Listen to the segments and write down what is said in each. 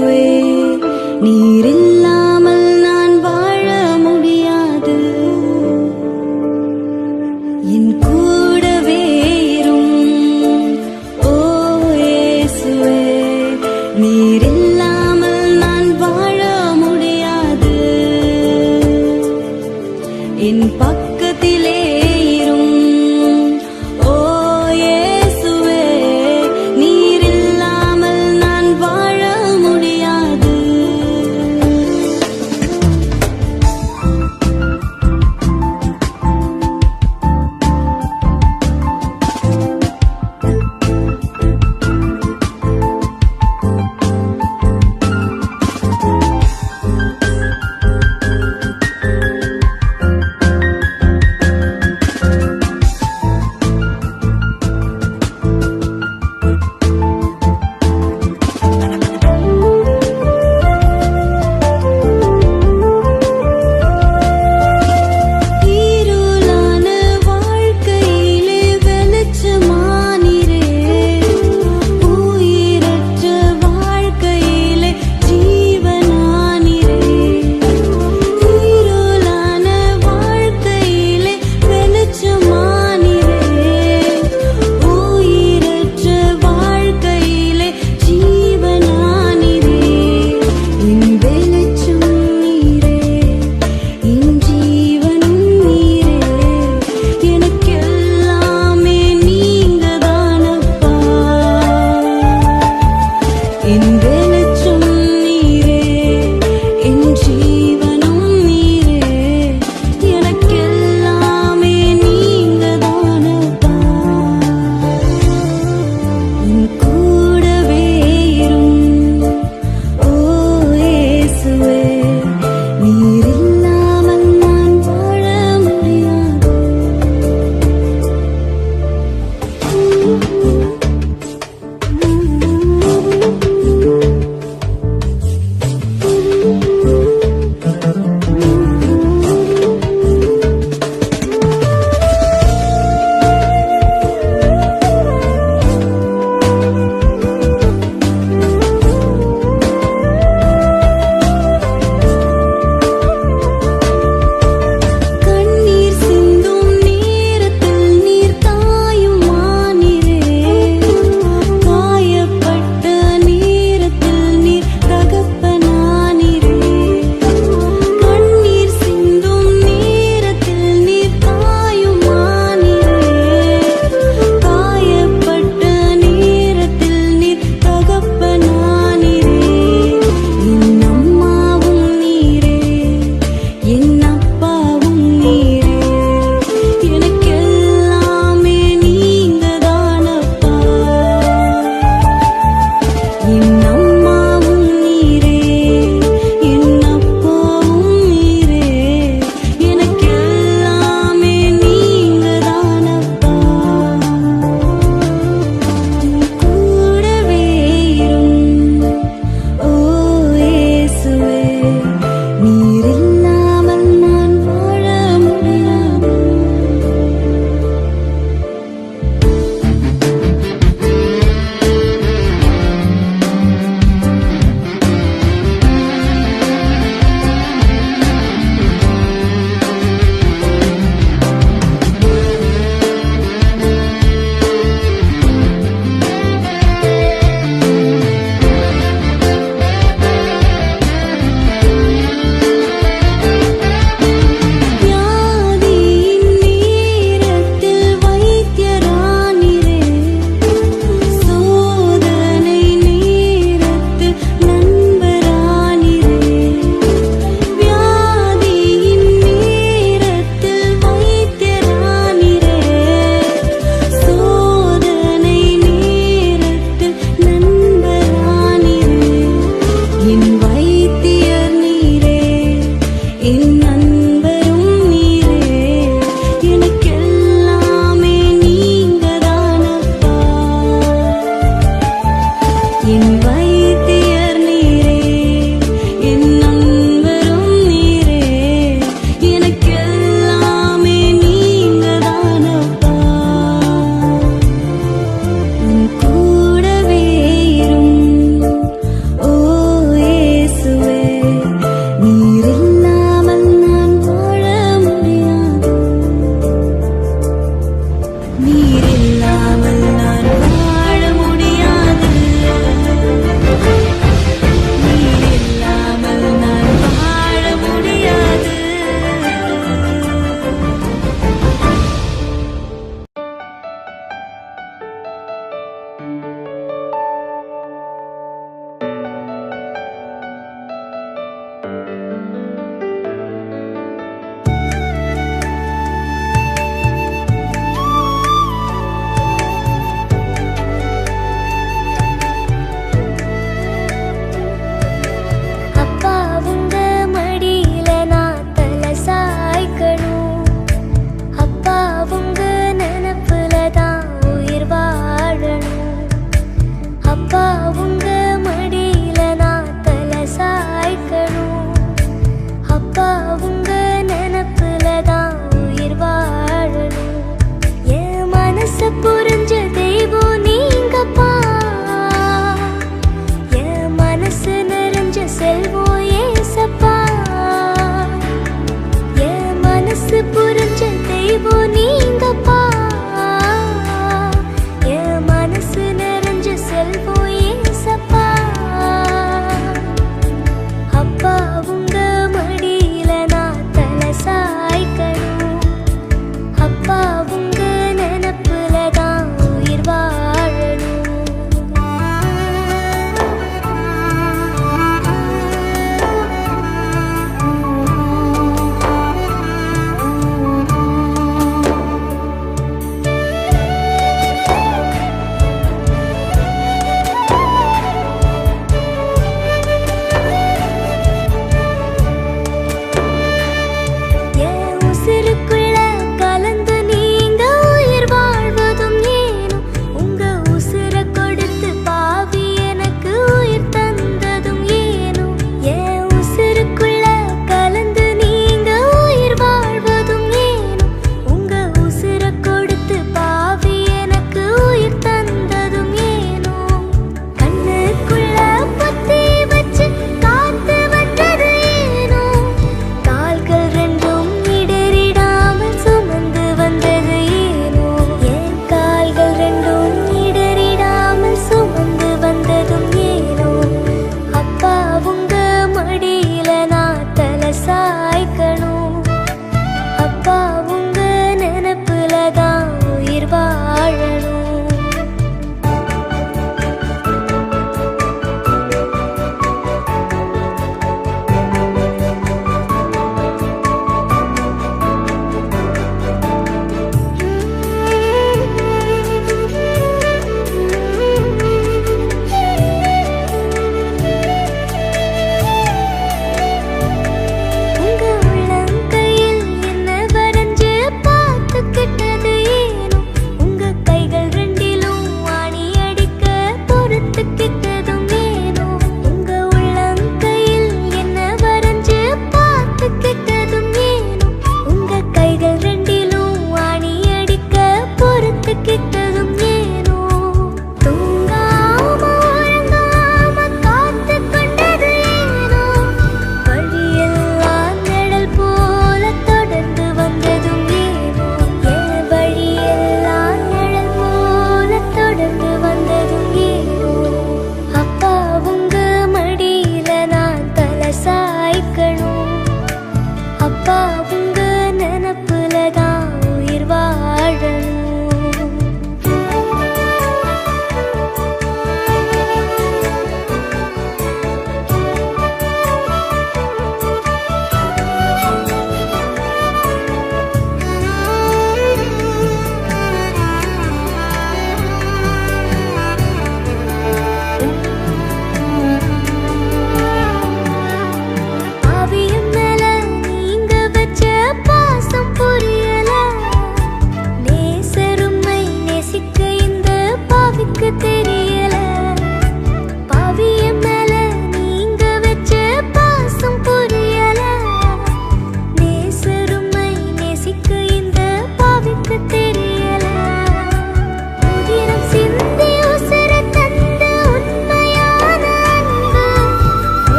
இயேசுவே நீரில்லாமல் நான் வாழ முடியாது. என் கூடவே இரும் ஓ இயேசுவே நீரில்லாமல் நான் வாழ முடியாது. என் பக்கத்திலே இரும் ஓ இயேசுவே நீரில்லாமல் நான் வாழ முடியாது.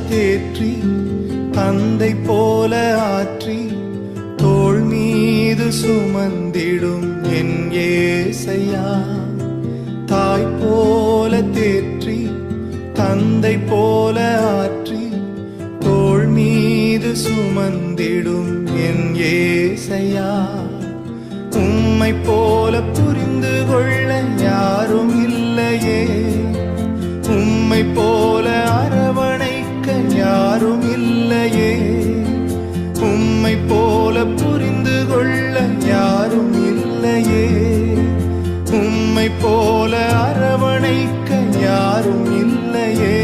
தேற்றி தந்தை போல ஆற்றி தோள் மீது சுமந்திடும் என் ஏசையா. தாய் போல தேற்றி தந்தை போல ஆற்றி தோள் மீது சுமந்திடும் என் ஏசையா. உம்மை போல புரிந்து கொள்ள யாரும் இல்லையே, உம்மை போல அரவணைக்க யாரும் இல்லையே, உம்மை போல புரிந்து கொள்ள யாரும் இல்லையே, உம்மை போல அரவணைக்க யாரும் இல்லையே.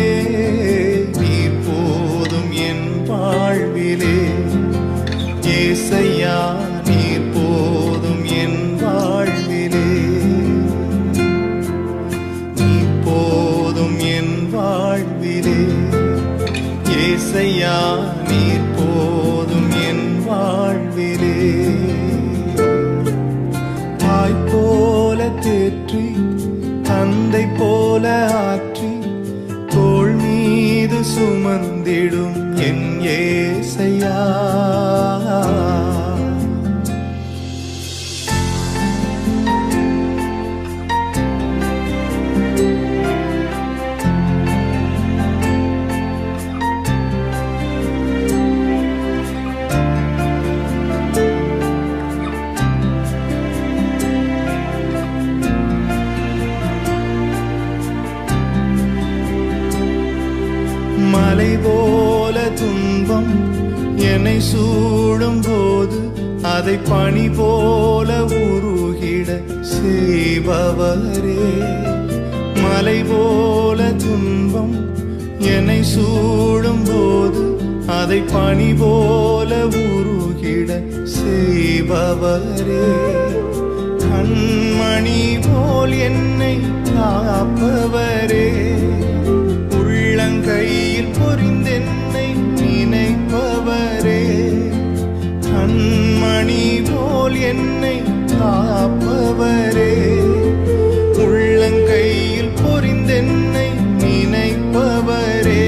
நீர் போதும் என் வாழ்விலே ஏசையா, நீர் போதும் என் வாழ்விலே, நீர் போதும் என் வாழ்விலே ஏசையா, நீர் போதும் என் வாழ்விலே. தாய் போல தேற்றி தந்தை போல ஆற்றி தோள் மீது சுமந்திடும் என் ஏசையா. மலை போல துன்பம் என்னை சூடும் போது அதை பனி போல உருகிட செய்பவரே. மலை போல துன்பம் என்னை சூடும் போது அதை பனி போல உருகிட செய்பவரே. கண்மணி போல் என்னை காப்பவரே, உள்ளங்கையில் பொறிந்தென்னை நினைப்பவரே. கண்மணி போல் என்னை காப்பவரே, உள்ளங்கையில் பொறிந்தென்னை நினைப்பவரே.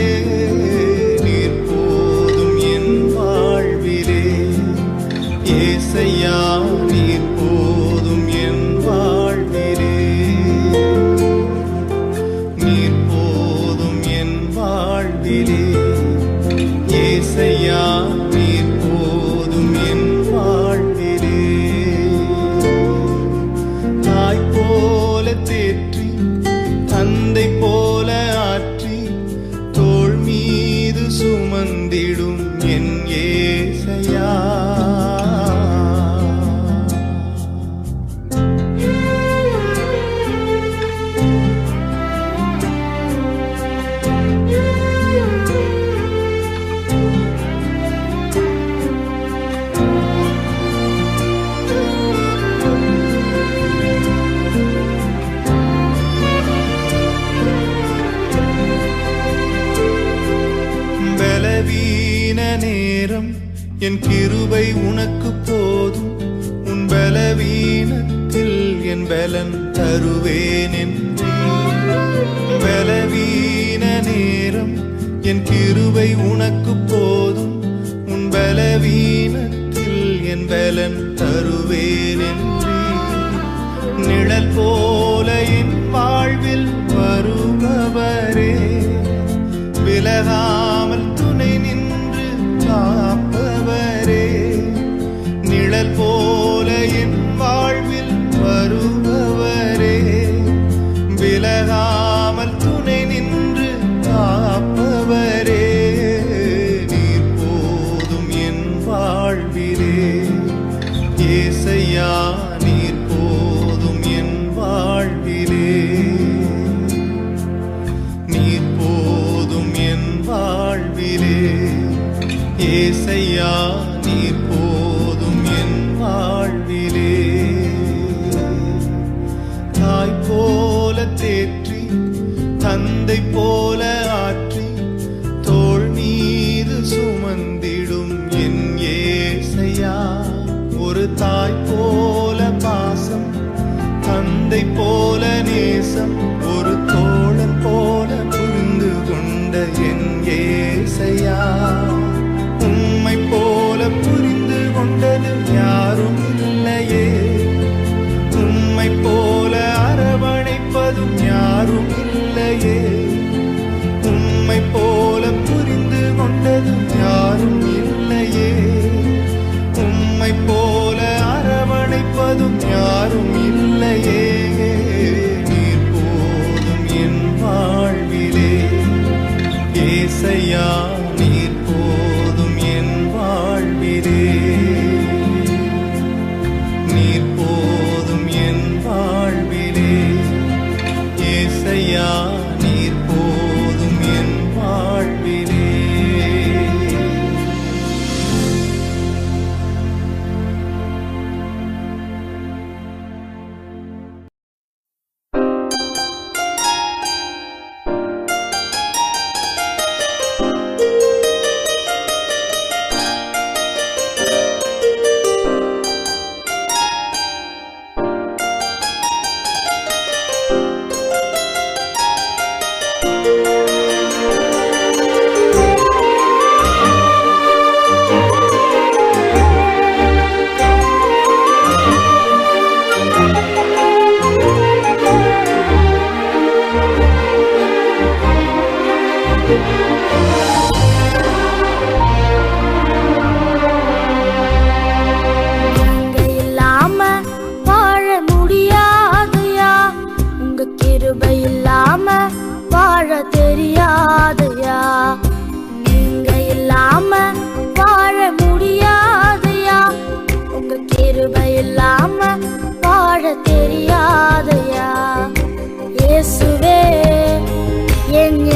நீர் போதும் என் வாழ்விலே ஏசையா, நீர் போதும் என் வாழ்விலே, நீர் போதும் என் வாழ்விலே ஏசையா, நீர் போதும் என் வாழ்விலே. தாய் போல தேற்றி தந்தை போல ஆற்றி தோள் மீது சுமந்திடும் என் ஏசையா. பலவீன நேரம் என் கிருபை உனக்கு போதும், உன் பலவீனத்தில் என் பலன் தருவேன் என்றே. பலவீன நேரம் என் கிருபை உனக்கு போதும், உன் பலவீனத்தில் என் பலன் தருவேன் என்றே. நிழல் போல என் வாழ்வில் வருபவரே, விலகாமல் துணை நின்று காப்பவரே. நிழல் போல என் வாழ்வில் வருபவரே, விலகாமல் துணை நின்று காப்பவரே. நீர் போதும் என் வாழ்விலே ஏசையா, நீர் போதும் என் வாழ்விலே, நீர் போதும் என் வாழ்விலே ஏசையா, நீர் போதும் என் வாழ்விலே. தாய் போல தேற்றி தந்தை போல ஆற்றி தோள் மீது சுமந்திடும் என் ஏசையா. ஒரு தாய் போல பாசம், தந்தை போல நேசம், ஒரு தோழன் போல புரிந்து கொண்ட என் ஏசையா.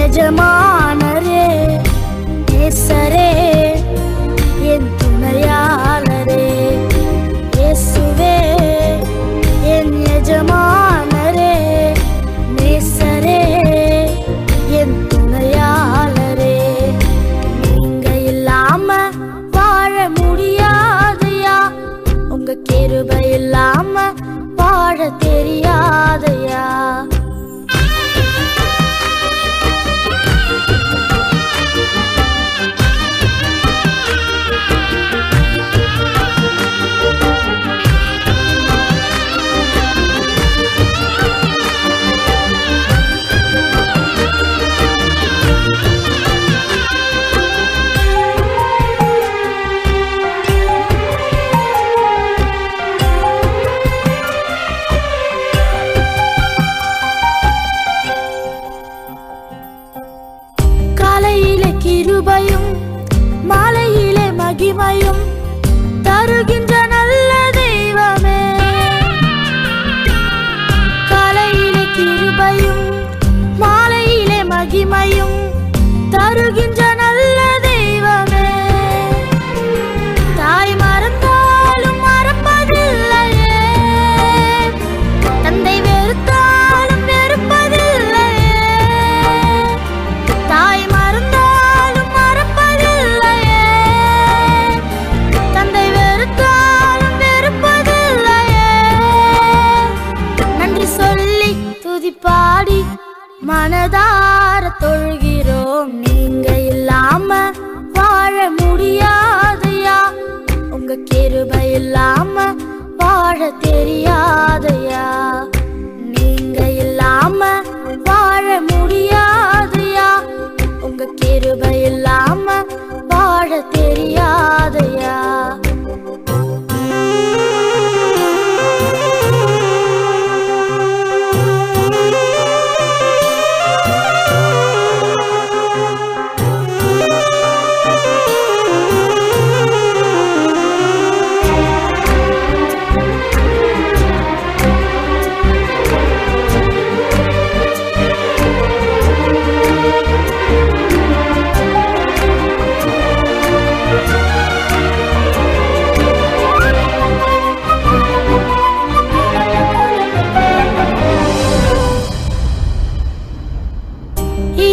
எஜமானரே, நேசரே, என் துணையாளரே. இயேசுவே என் எஜமானரே, நேசரே, என் துணையாளரே. நீங்க இல்லாம வாழ முடியாதையா, உங்க கிருபை இல்லாம வாழ தெரியாதையா. கிருபையும் மாலையிலே மகிமையும் தருகின்ற நல்ல தெய்வமே. காலையிலே கிருபையும் மாலையிலே மகிமையும் தருகின்ற நல்ல தெய்வமே. தாய் மறந்தாலும் மறப்பதில்லையே, தந்தை வெறுத்தாலும் வெறுப்பதில்லையே. தாய் பாடி மனதார தொழுகிறோம். நீங்க இல்லாம வாழ முடியாதையா, உங்க கிருபை இல்லாம வாழ தெரியாதையா. நீங்க இல்லாம வாழ முடியாதையா, உங்க கிருபை இல்லாம வாழ தெரியாதையா.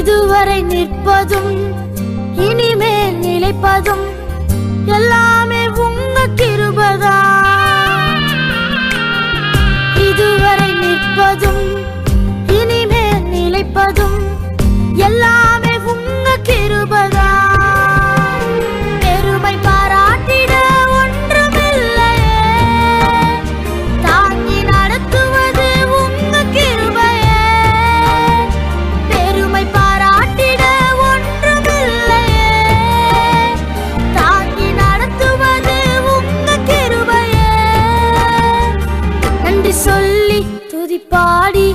இதுவரை நிற்பதும் இனிமேல் நிலைப்பதும் எல்லாமே உங்க கிருபைதா. இதுவரை நிற்பதும் இனிமேல் நிலைப்பதும் எல்லாமே உங்க கிருபைதா. பெருமை பாராட்டிட ஒன்றுமில்லையே, தாங்கி நடத்துவது உங்க கிருபையே. பெருமை பாராட்டிட ஒன்றுமில்லையே, தாங்கி நடத்துவது உங்க கிருபையே. நன்றி சொல்லி துதிப்பாடி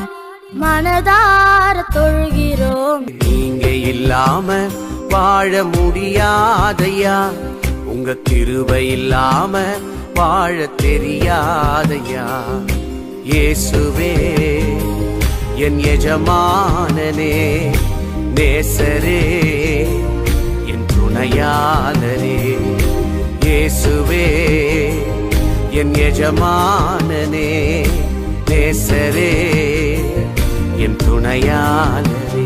மனதார தொழுகிறோம். நீங்க இல்லாம வாழ முடியாதையா, உங்க கிருபை இல்லாம வாழ தெரியாதையா. இயேசுவே என் எஜமானனே, நேசரே, என் துணையாளரே. இயேசுவே என் எஜமானனே, நேசரே, என் துணையாளரே.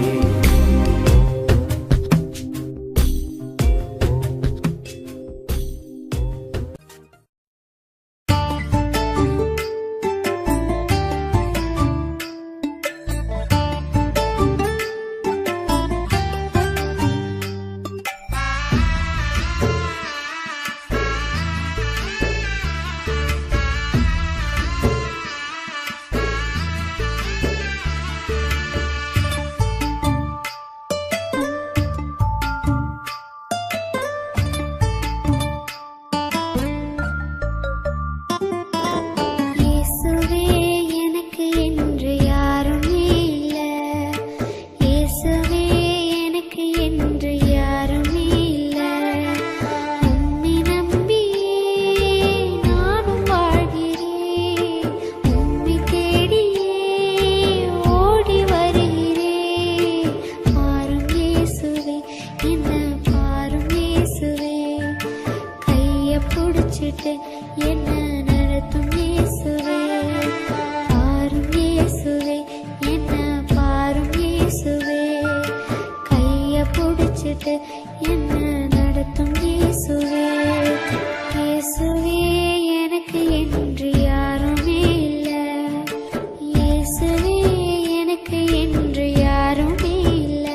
விட்டு என்ன நடத்தும் இயேசுவே. இயேசுவே எனக்கு என்று யாருமே இல்ல. இயேசுவே எனக்கு என்று யாருமே இல்ல.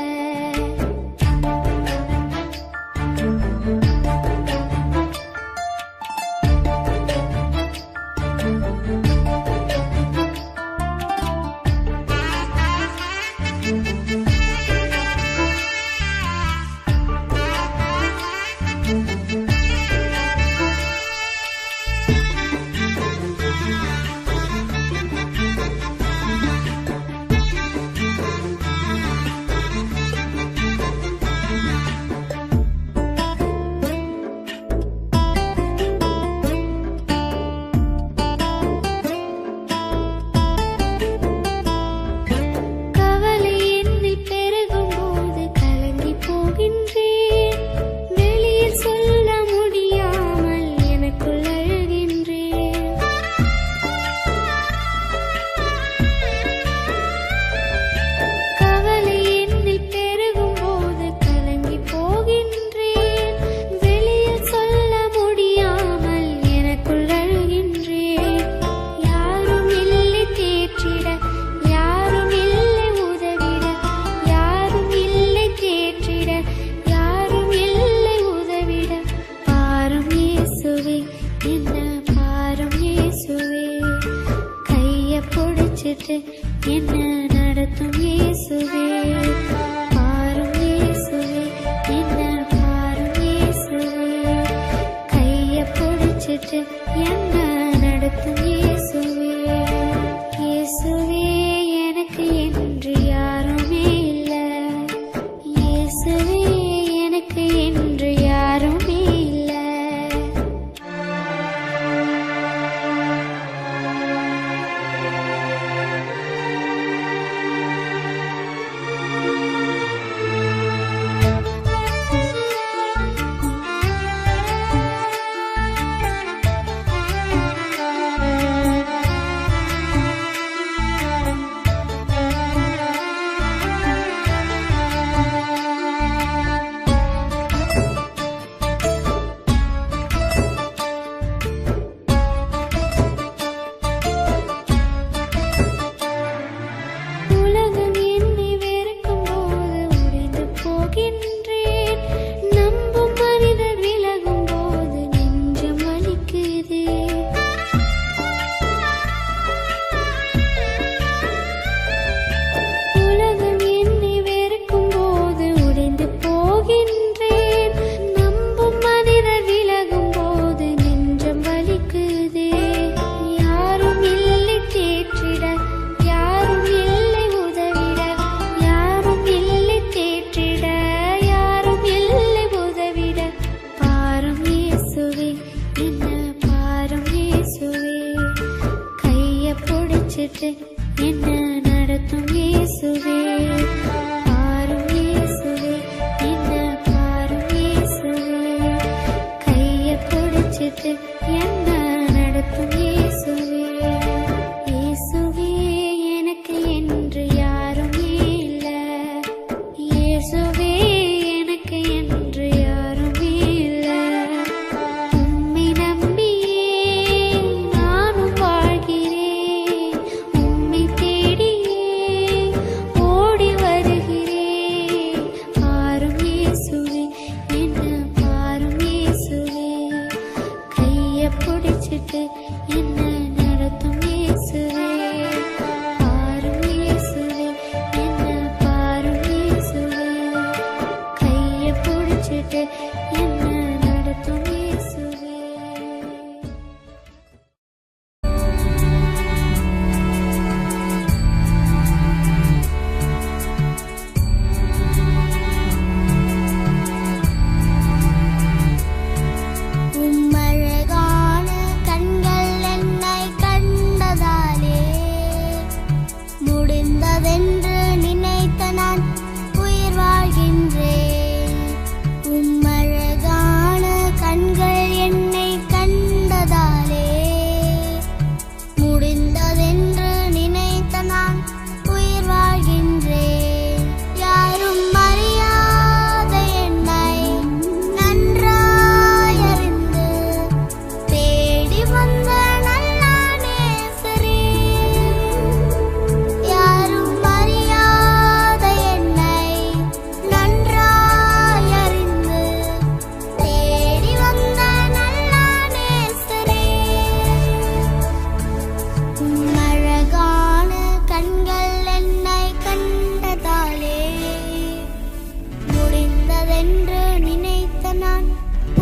நான்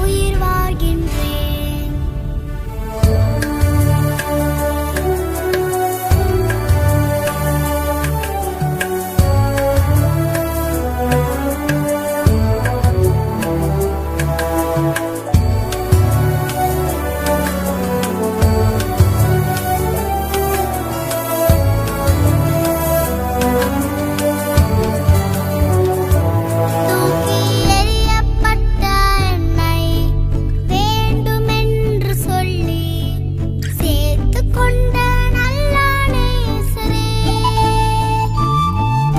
உயிர் வாழ்கின்றேன். தூக்கி எறியப்பட்ட என்னை வேண்டுமென்று சொல்லி சேர்த்துக் கொண்ட நல்ல நேசரே.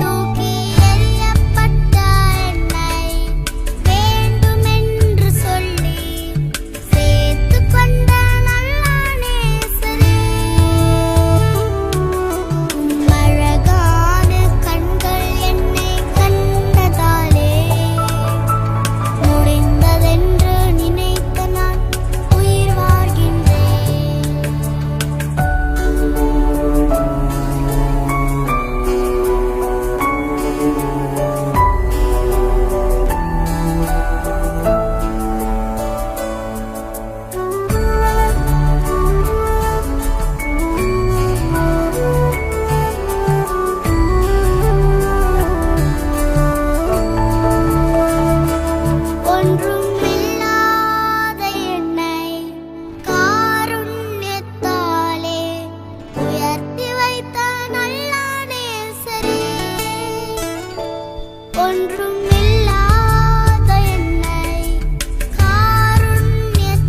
தூக்கி எறியப்பட்ட என்னை வேண்டுமென்று சொல்லி சேர்த்துக் கொண்ட நல்ல நேசரே. அழகான கண்கள் என்னை கண்டதாலே முடிந்ததென்று நினைத்த நான் உயிர் வாழ்கின்றேன். ஒன்றுமில்லாத என்னை காருண்யத்தாலே உயர்த்தி வைத்த நல்ல நேசரே. ஒன்றுமில்லாத என்னை காருண்யத்தாலே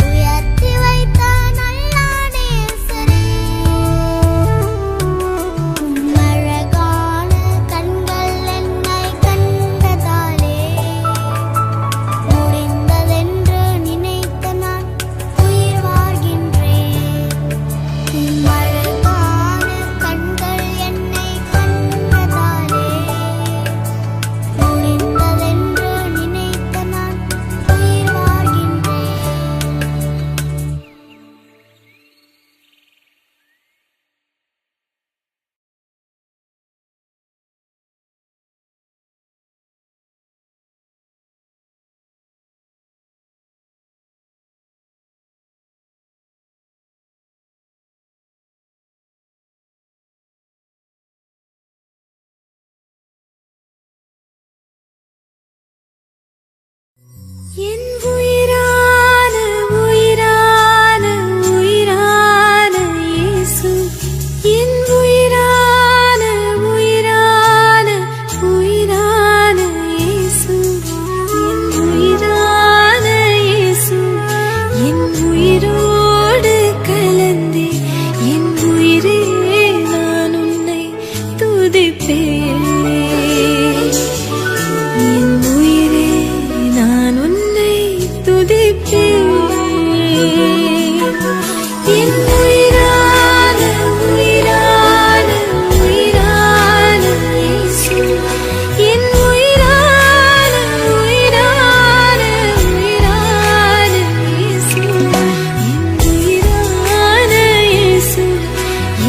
உயர்த்தி வைத்த நல்ல நேசரே. அழகான கண்கள் என்னை கண்டதாலே முடிந்ததென்று நினைத்த நான் உயிர் வாழ்கின்றேன். அழகான கண்கள் என்னை கண்டதாலே முடிந்ததென்று நினைத்த நான் உயிர் வாழ்கின்றேன். என் உயிரான உயிரான உயிரான இயேசு, என் உயிரான உயிரான உயிரான இயேசு, என் உயிரான இயேசு, என் உயிரோடு கலந்தே என் உயிரே நான் உன்னை துதிப்பேன். என் உயிரே நான் உன்னை துதிப்பேன். என் உயிரான உயிரான உயிரான இயேசு, என் உயிரான உயிரான உயிரான இயேசு, என் உயிரான இயேசு,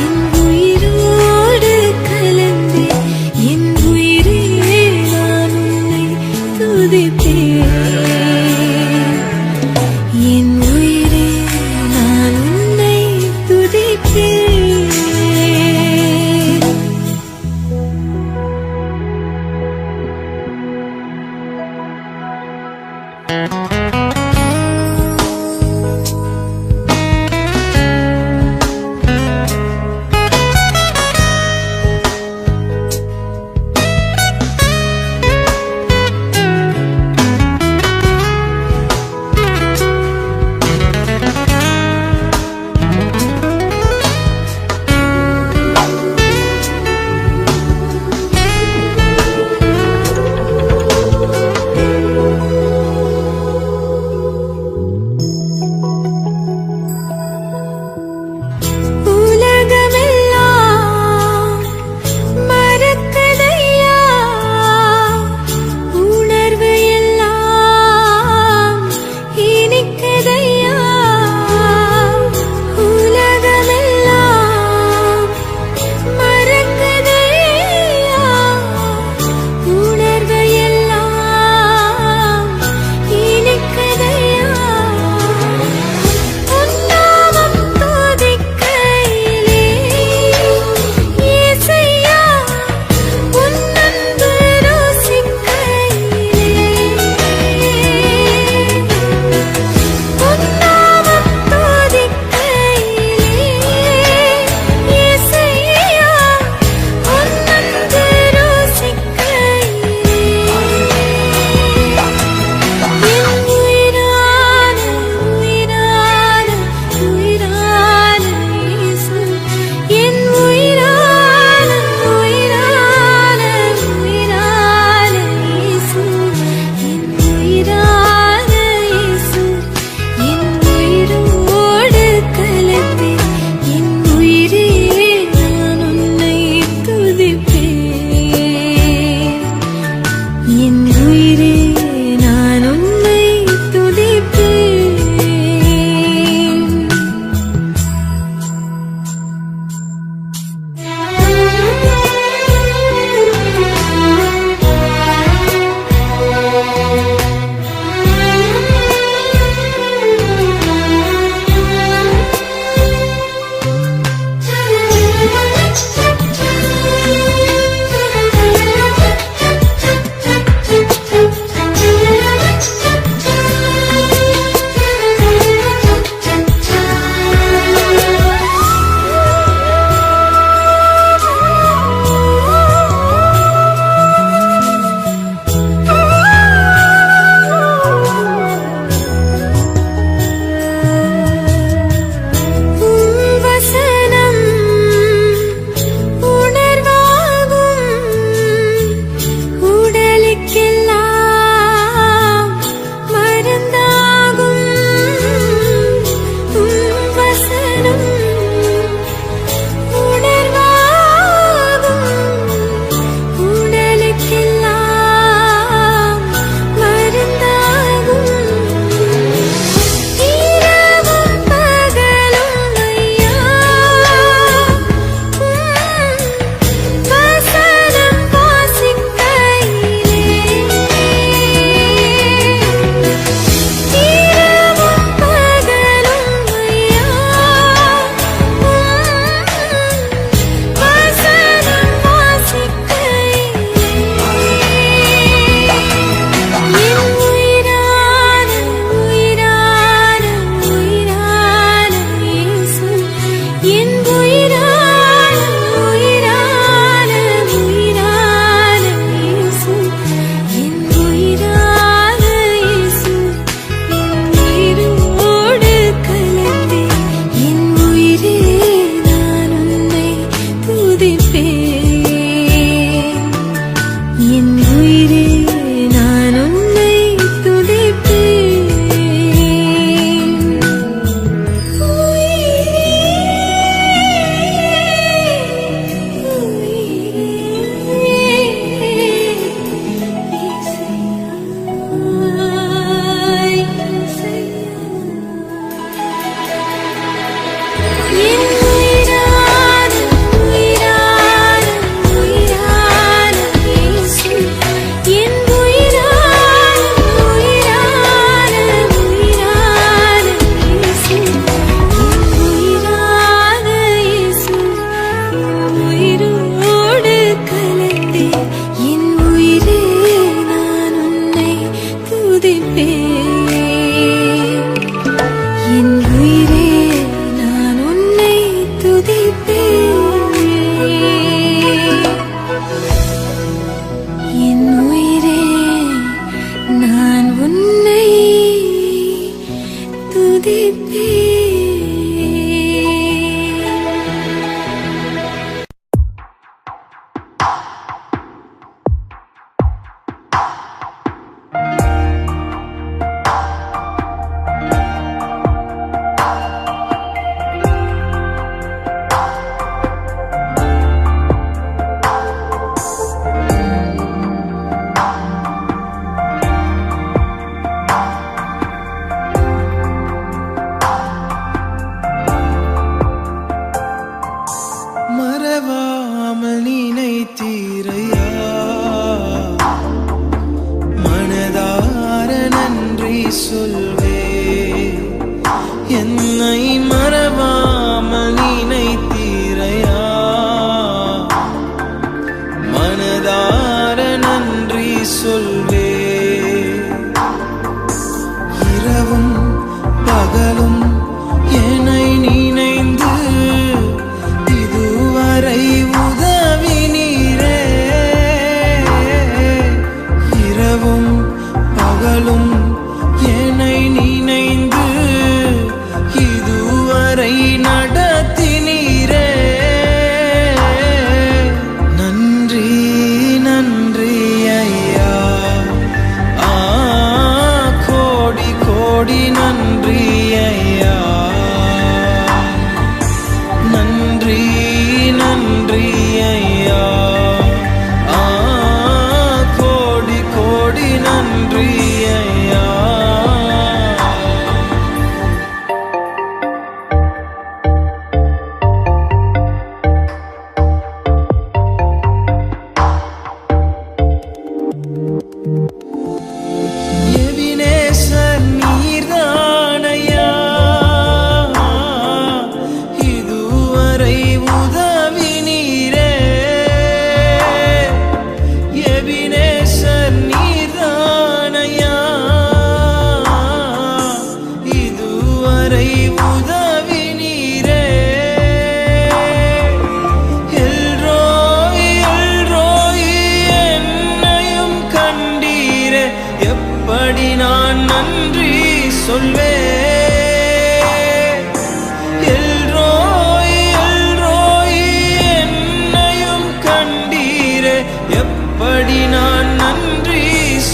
என் உயிரோடு கலந்தே என் உயிரே நான் உன்னை துதிப்பேன். என் உயிரே நான் உன்னை துதிப்பேன்.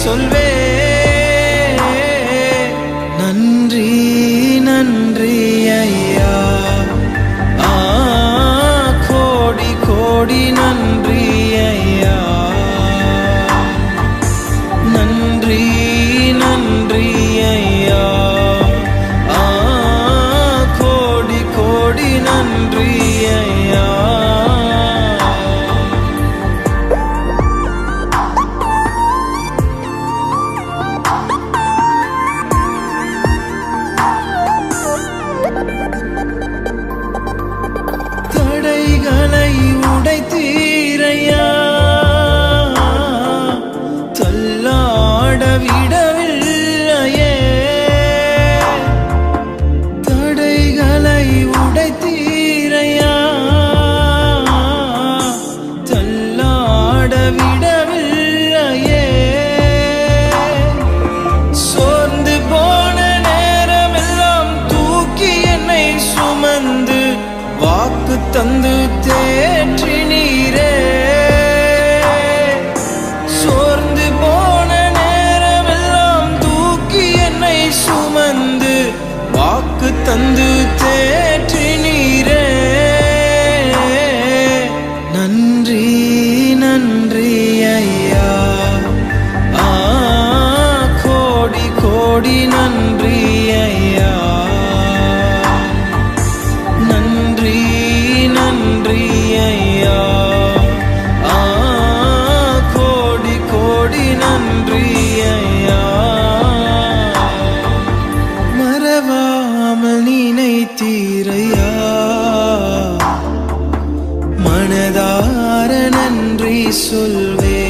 சொல்வே. நன்றி நன்றி ஐயா, கோடி கோடி நன்றி ஐயா. நன்றி நன்றி ஐயா, கோடி கோடி நன்றி ஐயா. தடைகளை உடைத்தீரையா, தள்ளாட விடவில்லையே. தடைகளை உடைத்தீரையா, தள்ளாட விடவில்லையே. சோர்ந்து போன நேரமெல்லாம் தூக்கி என்னை சுமந்து வாக்கு தந்து தேற்றினீரே. சோர்ந்து போன நேரமெல்லாம் தூக்கி என்னை சுமந்து வாக்கு தந்து தேற்றினீரே. நன்றி நன்றி ஐயா, கோடி கோடி நன்றி ஐயா. நன்றி நன்றி ஐயா, கோடி கோடி நன்றி ஐயா. மறவாமல் நினைத்தீரையா, மனதார நன்றி சொல்வே.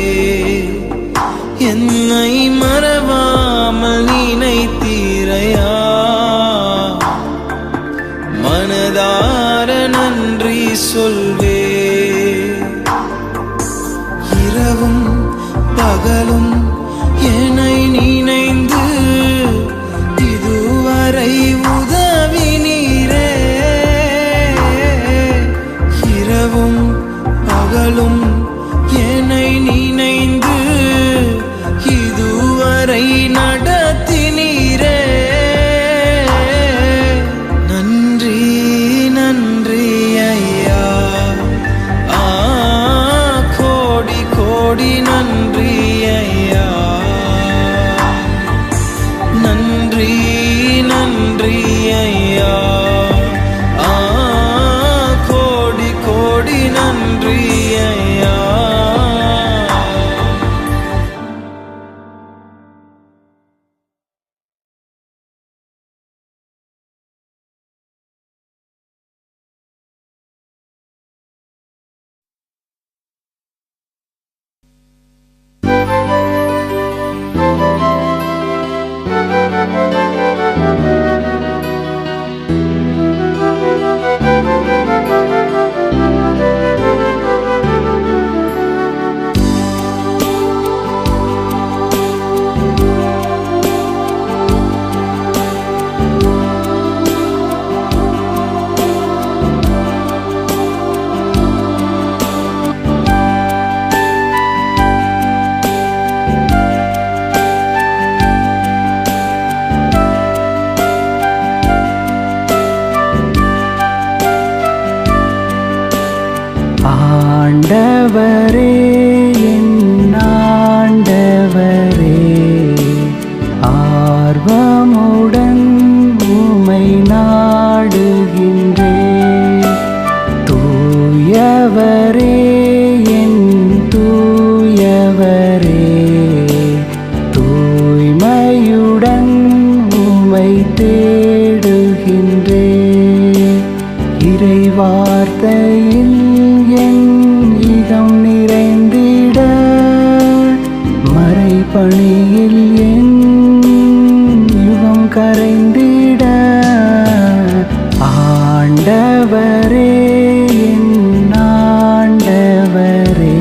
என்னை மறவாமல் நினைத்தீரையா, மனதார நன்றி சொல்வே. இரவும் பகலும் என்னை நினைந்து இதுவரை உதவினீரே. இரவும் பகலும் என்னை நினைந்து இதுவரை நடத்தினீரே. நன்றி நன்றி ஐயா, கோடி கோடி நன்றி ஐயா. நன்றி நன்றி ஐயா, கோடி கோடி நன்றி ஐயா. ஆண்டவரே என் ஆண்டவரே, ஆர்வமுடன் உம்மை நாடுகின்றேன். தூயவரே என் தூயவரே, தூய்மையுடன் உம்மை தேடுகின்றேன். இறைவார்த்தையில் என் இகம் நிறைந்திட, மறைபணியில் என் யுகம் கரைந்திட. ஆண்டவரே என் ஆண்டவரே,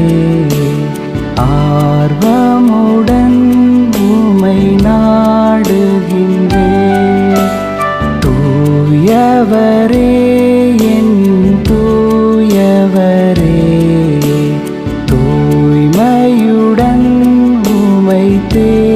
ஆர்வமுடன் உம்மை நாடுகின்றேன். தூயவரே என் தூயவரே, தூய்மையுடன் உம்மை தேடுகின்றேன்.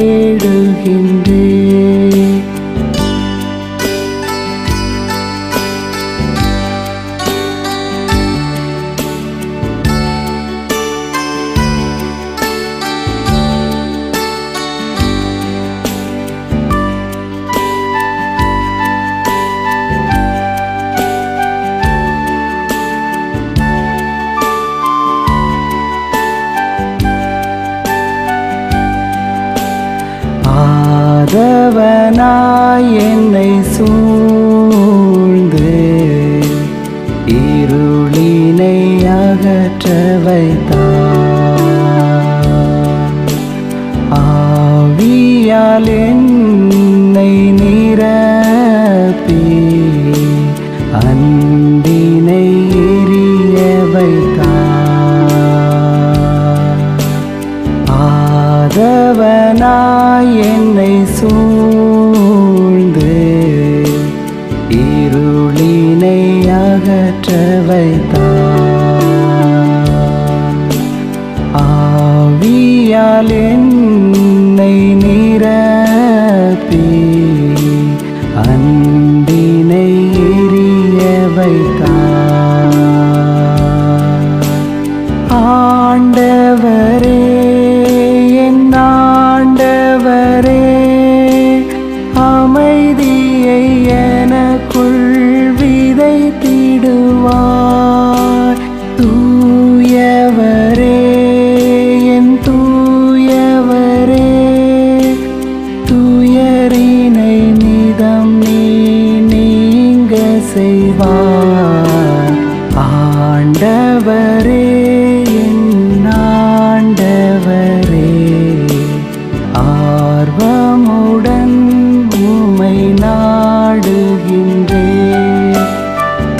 சூழ்ந்து இருளினை அகற்ற வைத்தார். ஆவியால் என்னை நிரப்பி அன்பினை எரிய வைத்தார். ஆதவனாய் என்னை சூழ்ந்து இருளினை அகற்ற வைத்தார். ஆவியால் என்னை நிரப்பி அன்பினை எரிய வைத்தார். ஆண்டவரே, என் ஆண்டவரே, அமைதியை எனக்குள் விதைத்திடுவார். தூயவரே, என் தூயவரே, துயரினை நிதம் நீங்க செய்வார். ஆண்டவரே, என் ஆண்டவரே, ஆர்வமுடன் உம்மை நாடுகின்றேன்.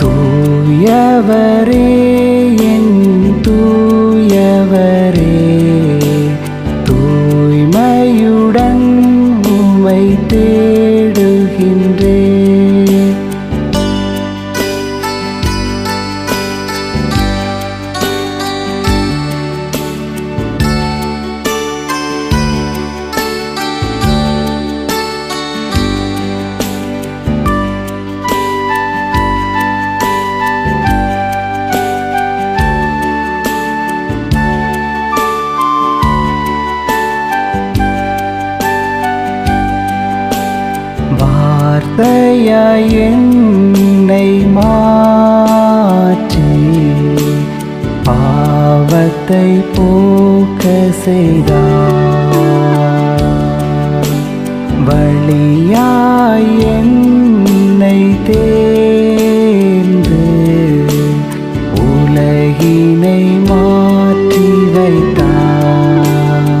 தூயவரே, என் தூயவரே, தூய்மையுடன் உம்மை தேடுகின்றேன். வார்த்தையாய் என்னை மாற்றி பாவத்தை போக்க செய்தார். வழியாய் என்னை தேர்ந்து உலகினை மாற்றி வைத்தார்.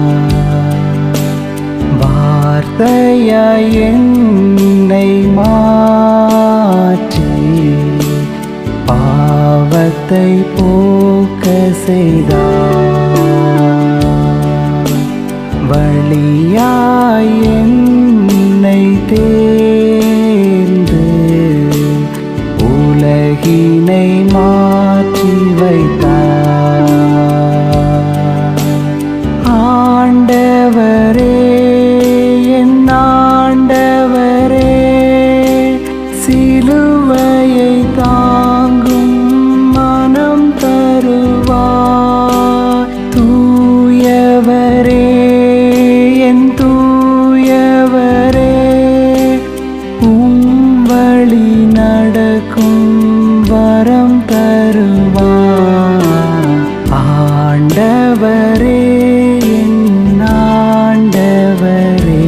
வார்த்தையாய் என்னை மாற்றி பாவத்தை போக்க செய்தார். வழியாய் என்னை தேர்ந்து உலகினை மாற்றி வைத்தார். ஆண்டவரே, என் ஆண்டவரே, சிலுவையை தாங்கும் மனம் தருவார். தூயவரே, என் தூயவரே, உம் வழி நடக்கும் வரம் தருவார். ஆண்டவரே, என் ஆண்டவரே,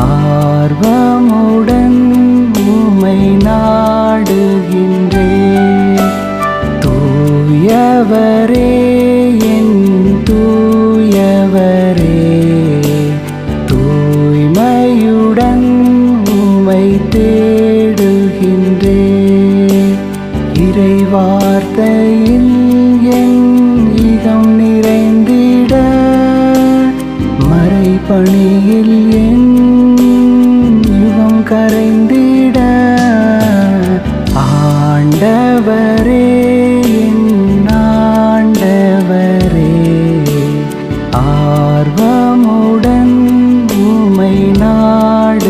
ஆர்வமுடன் உம்மை நாடுகின்றேன். தூயவரே, என் தூயவரே, தூய்மையுடன் உம்மை தேடுகின்றேன். இறைவார்த்தையில் என் இகம் நிறைந்திட, மறைபணியில் என் யுகம் கரைந்திட. ஆண்டவரே, என் ஆண்டவரே, ஆர்வமுடன் உம்மை நாடுகின்றேன்.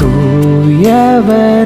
தூயவர்